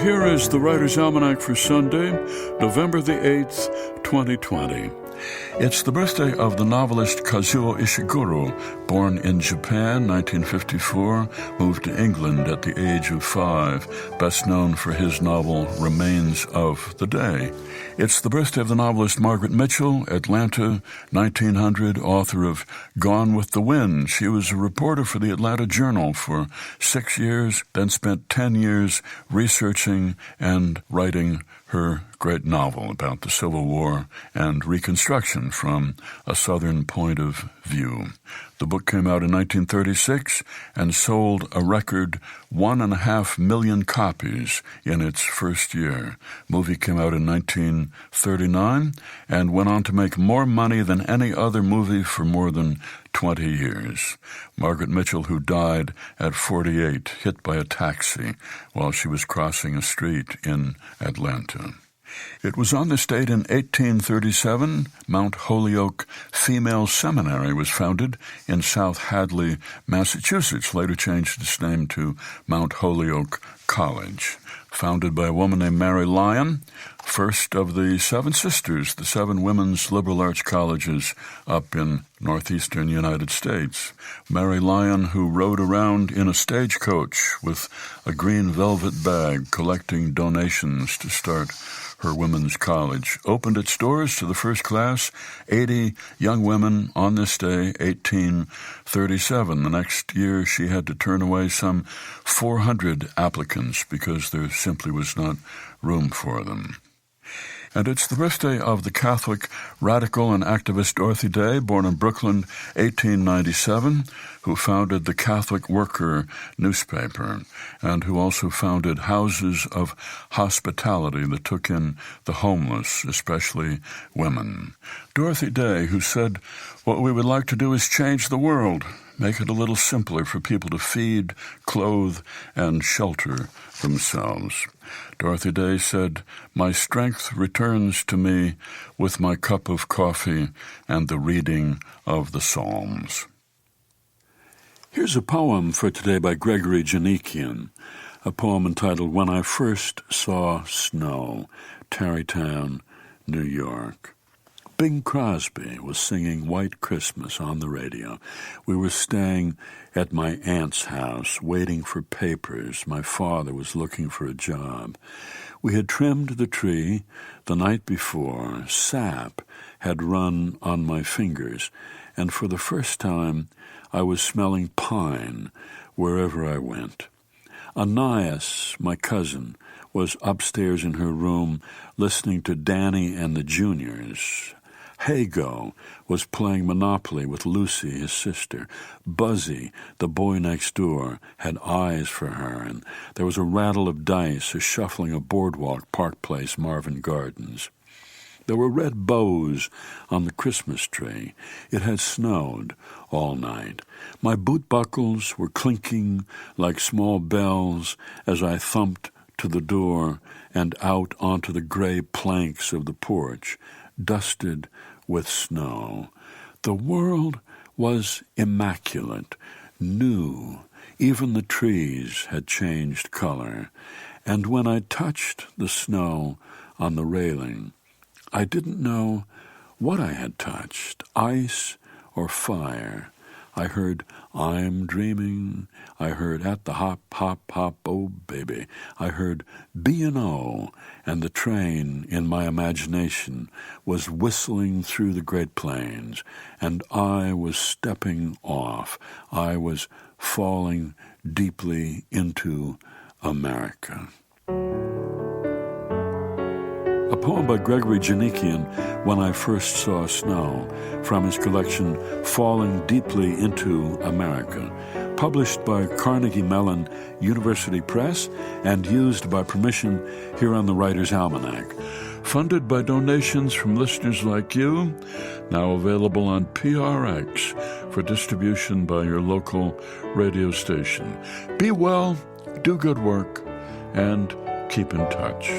here is the Writer's Almanac for Sunday, November the 8th, 2020. It's the birthday of the novelist Kazuo Ishiguro, born in Japan, 1954, moved to England at the age of 5, best known for his novel Remains of the Day. It's the birthday of the novelist Margaret Mitchell, Atlanta, 1900, author of Gone with the Wind. She was a reporter for the Atlanta Journal for 6 years, then spent 10 years researching and writing her great novel about the Civil War and Reconstruction from a Southern point of view. The book came out in 1936 and sold a record 1.5 million copies in its first year. Movie came out in 1939 and went on to make more money than any other movie for more than 20 years. Margaret Mitchell, who died at 48, hit by a taxi while she was crossing a street in Atlanta. It was on this date in 1837, Mount Holyoke Female Seminary was founded in South Hadley, Massachusetts, later changed its name to Mount Holyoke College. Founded by a woman named Mary Lyon, first of the 7 sisters, the 7 women's liberal arts colleges up in northeastern United States. Mary Lyon, who rode around in a stagecoach with a green velvet bag collecting donations to start her women's college, opened its doors to the first class, 80 young women on this day, 1837. The next year she had to turn away some 400 applicants because there simply was not room for them. And it's the birthday of the Catholic radical and activist Dorothy Day, born in Brooklyn, 1897, who founded the Catholic Worker newspaper and who also founded houses of hospitality that took in the homeless, especially women. Dorothy Day, who said, "What we would like to do is change the world, make it a little simpler for people to feed, clothe, and shelter themselves." Dorothy Day said, "My strength returns to me with my cup of coffee and the reading of the Psalms." Here's a poem for today by Gregory Janikian, a poem entitled When I First Saw Snow, Tarrytown, New York. Bing Crosby was singing White Christmas on the radio. We were staying at my aunt's house, waiting for papers. My father was looking for a job. We had trimmed the tree the night before. Sap had run on my fingers, and for the first time I was smelling pine wherever I went. Anais, my cousin, was upstairs in her room listening to Danny and the Juniors. Hago was playing Monopoly with Lucy, his sister. Buzzy, the boy next door, had eyes for her, and there was a rattle of dice, a shuffling of Boardwalk, Park Place, Marvin Gardens. There were red bows on the Christmas tree. It had snowed all night. My boot buckles were clinking like small bells as I thumped to the door and out onto the gray planks of the porch, dusted with snow. The world was immaculate, new. Even the trees had changed color. And when I touched the snow on the railing, I didn't know what I had touched, ice or fire. I heard, I'm dreaming. I heard, at the hop, hop, hop, oh, baby. I heard B&O, and the train in my imagination was whistling through the Great Plains, and I was stepping off. I was falling deeply into America. A poem by Gregory Janikian, When I First Saw Snow, from his collection Falling Deeply into America, published by Carnegie Mellon University Press and used by permission here on the Writer's Almanac. Funded by donations from listeners like you, now available on PRX for distribution by your local radio station. Be well, do good work, and keep in touch.